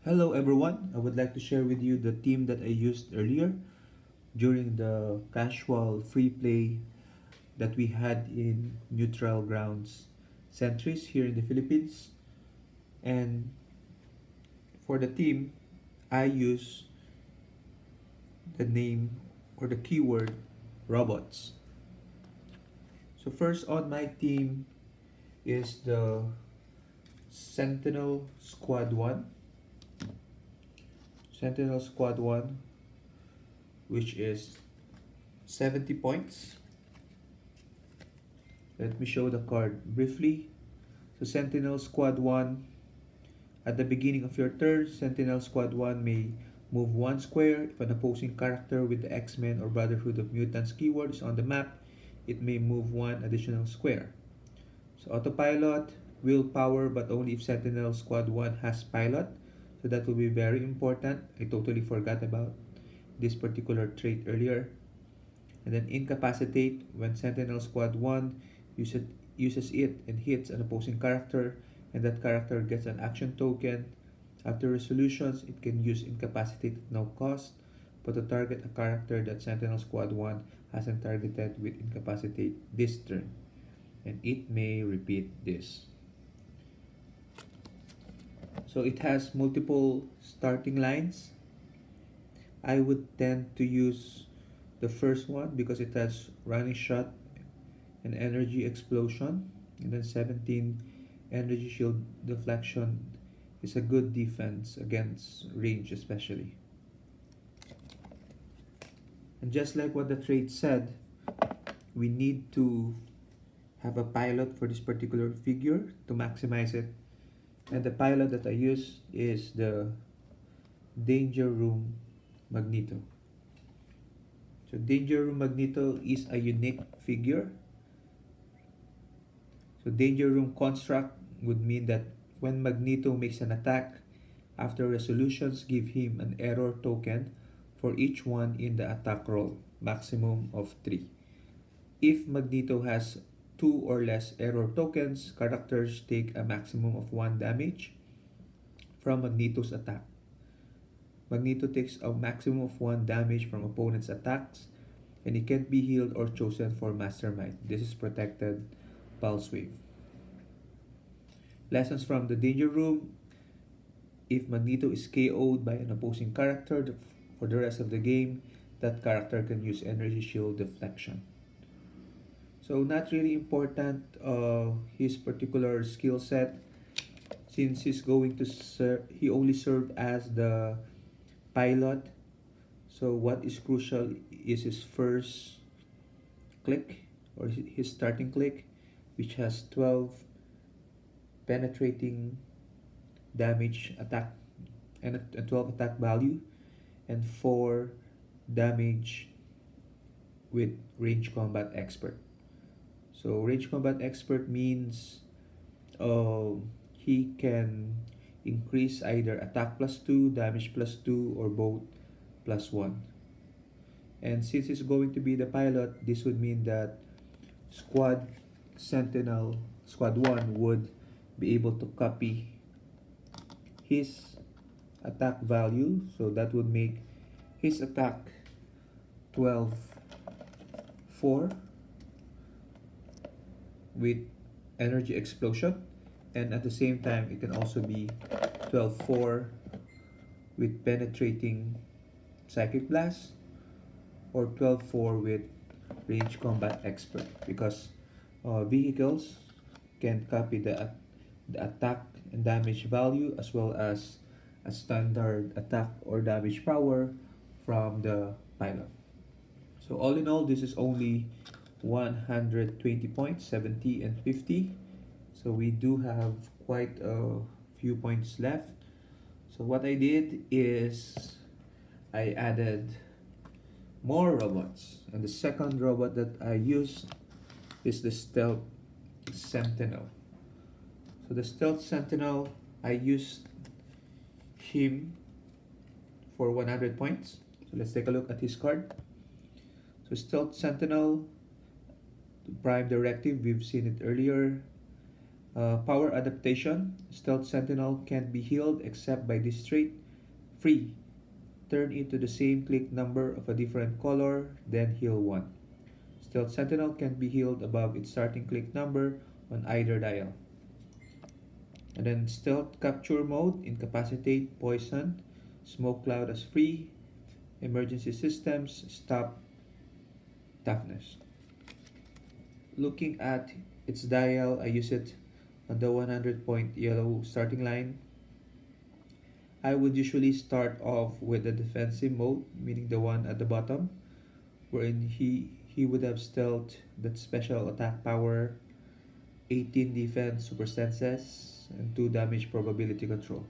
Hello everyone, I would like to share with you the team that I used earlier during the casual free play that we had in neutral grounds centuries here in the Philippines. And for the team, I use the name or the keyword robots. So first on my team is the Sentinel Squad 1. Sentinel Squad 1, which is 70 points. Let me show the card briefly. So Sentinel Squad 1, at the beginning of your turn, Sentinel Squad 1 may move one square. If an opposing character with the X-Men or Brotherhood of Mutants keyword is on the map, it may move one additional square. So autopilot, willpower, but only if Sentinel Squad 1 has pilot. So that will be very important. I totally forgot about this particular trait earlier. And then incapacitate, when Sentinel Squad 1 uses it and hits an opposing character, and that character gets an action token. After resolutions, it can use incapacitate at no cost, but to target a character that Sentinel Squad 1 hasn't targeted with incapacitate this turn. And it may repeat this. So it has multiple starting lines. I would tend to use the first one because it has running shot and energy explosion, and then 17 energy shield deflection is a good defense against range especially. And just like what the trait said, we need to have a pilot for this particular figure to maximize it. And the pilot that I use is the Danger Room Magneto. So Danger Room Magneto is a unique figure. So Danger Room construct would mean that when Magneto makes an attack, after resolutions give him an error token for each one in the attack roll, maximum of 3. If Magneto has 2 or less error tokens, characters take a maximum of 1 damage from Magneto's attack. Magneto takes a maximum of 1 damage from opponent's attacks, and he can't be healed or chosen for Mastermind. This is protected Pulse Wave. Lessons from the Danger Room: if Magneto is KO'd by an opposing character for the rest of the game, that character can use Energy Shield Deflection. So not really important his particular skill set, since he's going to he only served as the pilot. So what is crucial is his first click or his starting click, which has 12 penetrating damage attack and a 12 attack value, and 4 damage with range combat expert. So range combat expert means he can increase either attack plus 2, damage plus 2, or both plus 1. And since it's going to be the pilot, this would mean that Squad Sentinel Squad 1 would be able to copy his attack value. So that would make his attack 12 4 with energy explosion, and at the same time it can also be 12 4 with penetrating psychic blast, or 12 4 with range combat expert, because vehicles can copy the attack and damage value as well as a standard attack or damage power from the pilot. So all in all, this is only 120 points, 70 and 50. So we do have quite a few points left. So what I did is I added more robots. And the second robot that I used is the Stealth Sentinel. So the Stealth Sentinel, I used him for 100 points. So let's take a look at his card. So Stealth Sentinel, the Prime Directive, we've seen it earlier. Power adaptation. Stealth Sentinel can't be healed except by this trait. Free. Turn into the same click number of a different color, then heal 1. Stealth Sentinel can be healed above its starting click number on either dial. And then Stealth Capture Mode, Incapacitate, Poison, Smoke Cloud as free, Emergency Systems, Stop, Toughness. Looking at its dial, I use it on the 100 point yellow starting line. I would usually start off with the defensive mode, meaning the one at the bottom, wherein he would have stealth, that special attack power, 18 defense super senses, and 2 damage probability control.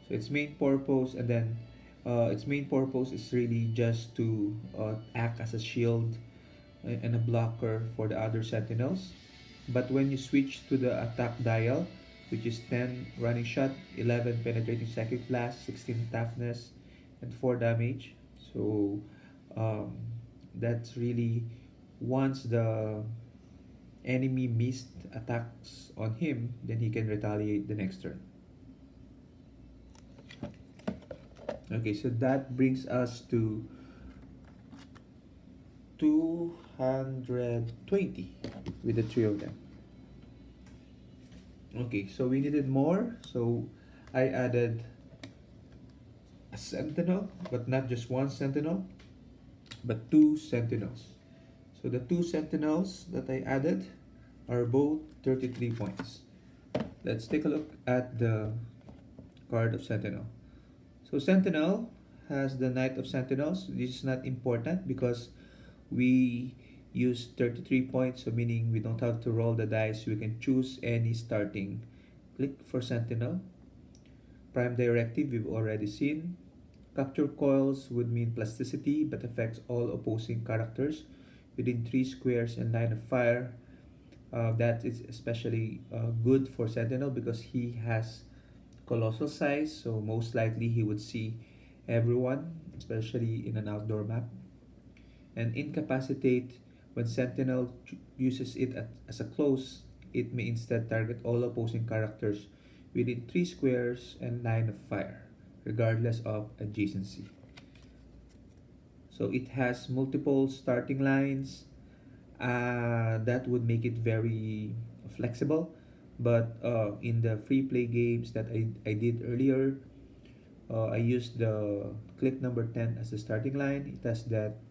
So its main purpose is really just to act as a shield and a blocker for the other sentinels. But when you switch to the attack dial, which is 10 running shot, 11 penetrating psychic blast, 16 toughness, and 4 damage. So um, that's really once the enemy missed attacks on him, then he can retaliate the next turn. Okay, so that brings us to 220 with the three of them. Okay, so we needed more, so I added a sentinel, but not just one sentinel, but two sentinels. So the two sentinels that I added are both 33 points. Let's take a look at the card of sentinel. So sentinel has the Knight of Sentinels. This is not important because we use 33 points, so meaning we don't have to roll the dice. We can choose any starting click for sentinel. Prime directive we've already seen. Capture coils would mean plasticity but affects all opposing characters within 3 squares and line of fire. That is especially good for sentinel because he has colossal size, so most likely he would see everyone, especially in an outdoor map. And incapacitate, when sentinel uses it as a close, it may instead target all opposing characters within 3 squares and line of fire, regardless of adjacency. So it has multiple starting lines. That would make it very flexible. But in the free play games that I did earlier, I used the click number 10 as the starting line. It has that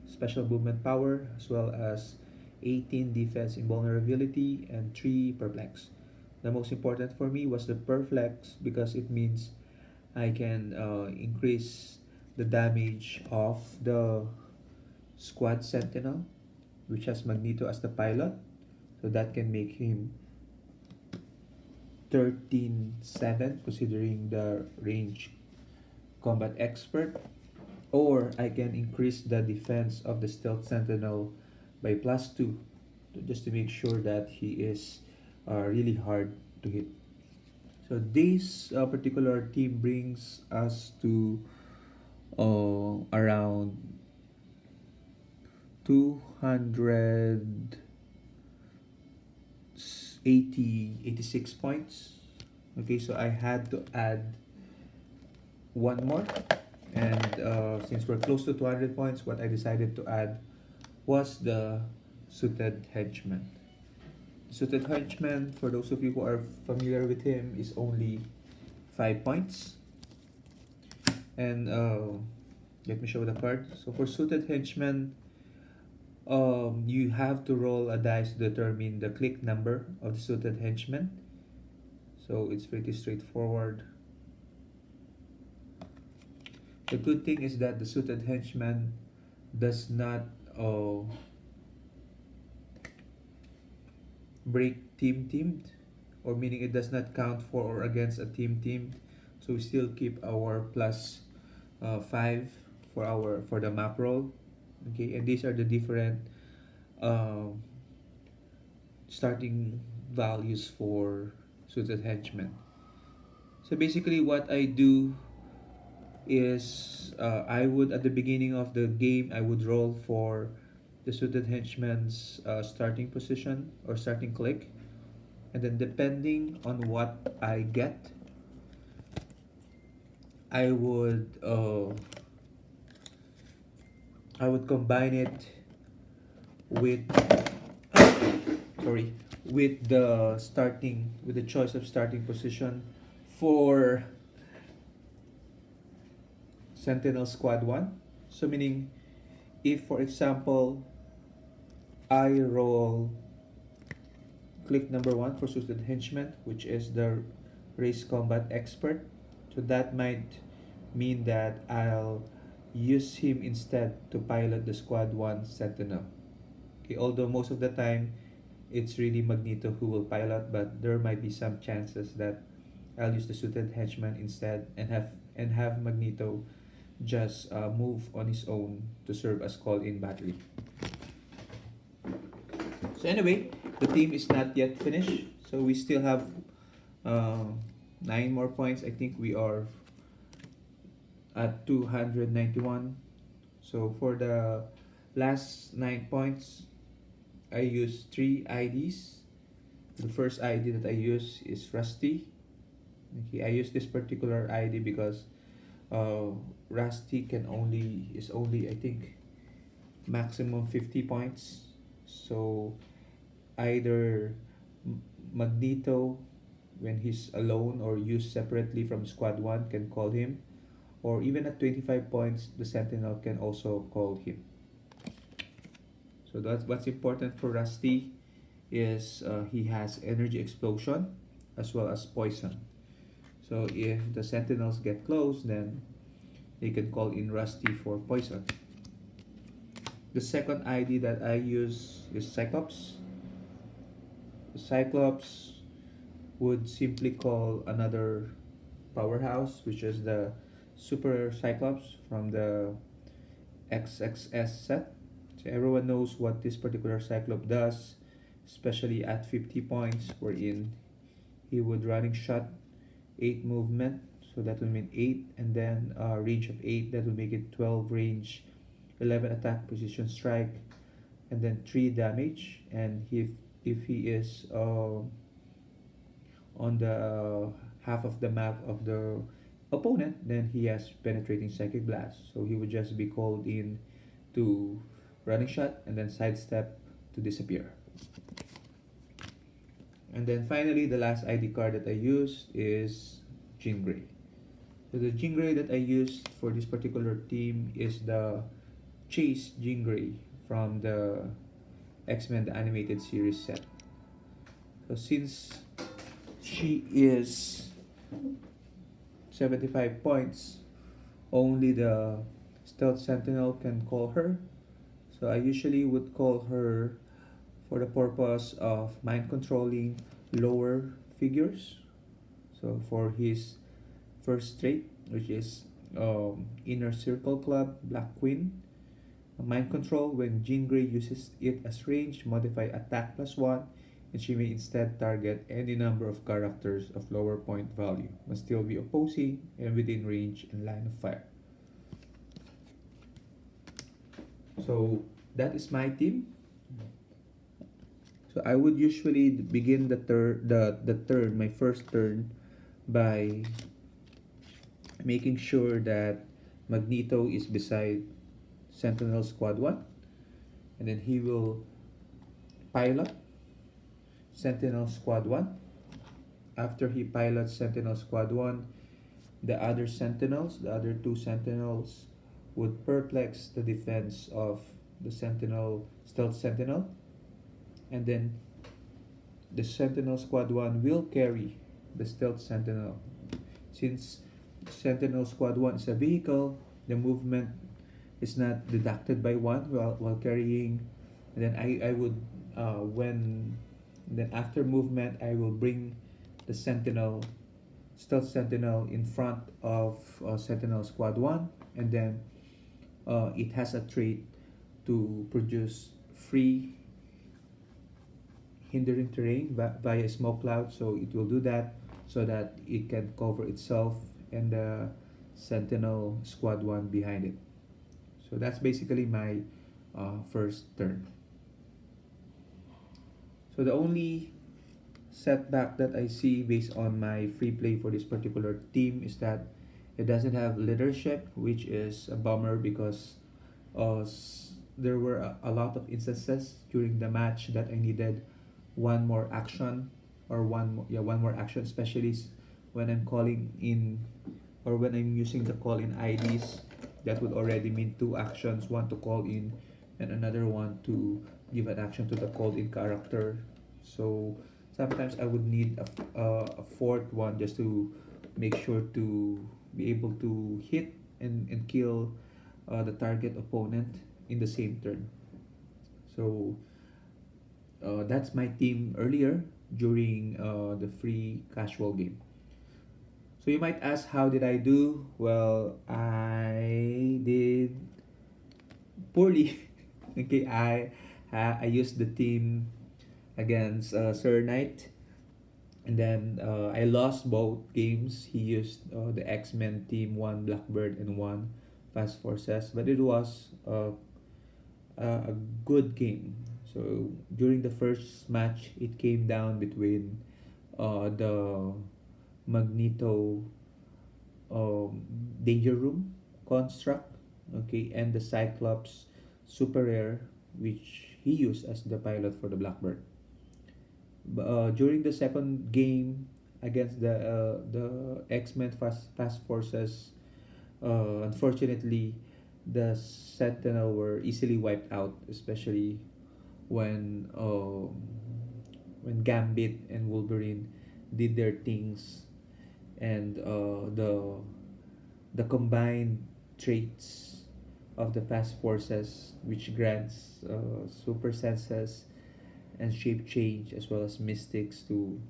special movement power as well as 18 defense invulnerability and 3 perplex. The most important for me was the perplex because it means I can increase the damage of the squad sentinel, which has Magneto as the pilot. So that can make him 13-7 considering the range combat expert. Or I can increase the defense of the stealth sentinel by +2 just to make sure that he is really hard to hit. So this particular team brings us to around 280 86 points. Okay, so I had to add one more, and since we're close to 200 points, what I decided to add was the suited henchman. Suited henchman, for those of you who are familiar with him, is only 5 points. And let me show the card. So for suited henchman, you have to roll a dice to determine the click number of the suited henchman. So it's pretty straightforward. The good thing is that the suited henchman does not break teamed, or meaning it does not count for or against a team. So we still keep our plus 5 for the map roll. Okay, and these are the different starting values for suited henchmen. So basically what I do is I would, at the beginning of the game, I would roll for the suited henchman's starting position or starting click, And then depending on what I get, I would uh, I would combine it with sorry with the choice of starting position for Sentinel Squad 1. So meaning if for example I roll click number 1 for suited henchman, which is the race combat expert, so that might mean that I'll use him instead to pilot the Squad 1 Sentinel. Okay, although most of the time it's really Magneto who will pilot, but there might be some chances that I'll use the suited henchman instead and have Magneto just move on his own to serve as call-in battery. So anyway, the team is not yet finished, so we still have uh, 9 more points. I think we are at 291. So for the last 9 points, I use 3 IDs. The first ID that I use is Rusty. Okay, I use this particular ID because Rusty is only I think maximum 50 points. So either Magneto when he's alone or used separately from Squad 1 can call him, or even at 25 points the Sentinel can also call him. So that's what's important for Rusty is he has energy explosion as well as poison. So if the Sentinels get close, then they can call in Rusty for poison. The second ID that I use is Cyclops. The Cyclops would simply call another powerhouse, which is the Super Cyclops from the XXS set. So everyone knows what this particular Cyclops does, especially at 50 points, wherein he would running shot, 8 movement, so that will mean 8, and then range of 8, that will make it 12 range, 11 attack, position strike, and then 3 damage. And if he is on the half of the map of the opponent, then he has penetrating psychic blast. So he would just be called in to running shot and then sidestep to disappear. And then finally, the last ID card that I used is Jean Grey. So the Jean Grey that I used for this particular team is the Chase Jean Grey from the X-Men the animated series set. So since she is 75 points, only the Stealth Sentinel can call her. So I usually would call her for the purpose of mind controlling lower figures. So for his first trait, which is Inner Circle Club Black Queen, mind control, when Jean Grey uses it as range, modify attack +1, and she may instead target any number of characters of lower point value, must still be opposing and within range and line of fire. So that is my team. So I would usually begin my first turn by making sure that Magneto is beside Sentinel Squad 1, and then he will pilot Sentinel Squad 1. After he pilots Sentinel Squad 1, the other two Sentinels would perplex the defense of the Stealth Sentinel, and then the Sentinel Squad 1 will carry the Stealth Sentinel. Since Sentinel Squad 1 is a vehicle, the movement is not deducted by 1 while carrying. And then I would then after movement I will bring the Stealth Sentinel in front of Sentinel Squad 1, and then it has a trait to produce free hindering terrain via smoke cloud, so it will do that so that it can cover itself and the Sentinel Squad 1 behind it. So that's basically my first turn. So the only setback that I see based on my free play for this particular team is that it doesn't have leadership, which is a bummer because there were a lot of instances during the match that I needed one more action or one more action, especially when I'm calling in or when I'm using the call in IDs. That would already mean two actions, one to call in and another one to give an action to the called in character. So sometimes I would need a fourth one just to make sure to be able to hit and kill the target opponent in the same turn. So that's my team earlier during the free casual game. So you might ask, how did I do? Well, I did poorly. Okay, I used the team against Sir Knight, and then I lost both games. He used the X-Men team, one Blackbird and one Fast Forces, but it was a good game. So during the first match, it came down between the Magneto um, Danger Room construct, okay, and the Cyclops Super Rare, which he used as the pilot for the Blackbird. During the second game against the X-Men Fast Forces, unfortunately, the Sentinel were easily wiped out, especially when Gambit and Wolverine did their things, and the combined traits of the Fast Forces, which grants super senses and shape change as well as mystics to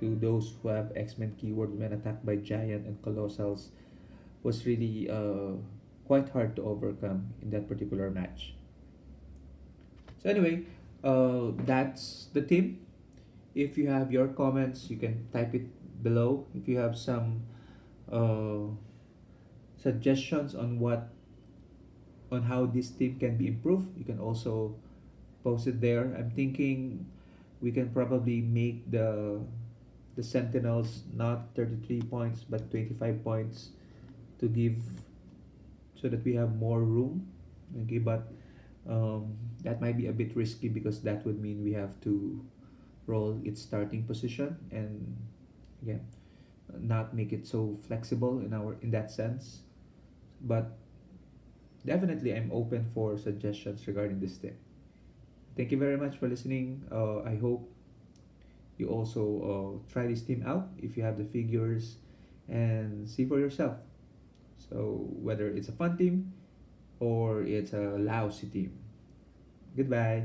those who have X-Men keyword when attacked by giant and colossals, was really quite hard to overcome in that particular match. So anyway, that's the team. If you have your comments, you can type it below. If you have some uh, suggestions on how this team can be improved, you can also post it there. I'm thinking we can probably make the Sentinels not 33 points but 25 points to give so that we have more room. Okay, but that might be a bit risky because that would mean we have to roll its starting position and again not make it so flexible in that sense. But definitely I'm open for suggestions regarding this tip. Thank you very much for listening. I hope you also try this team out if you have the figures and see for yourself. So whether it's a fun team or it's a lousy team. Goodbye.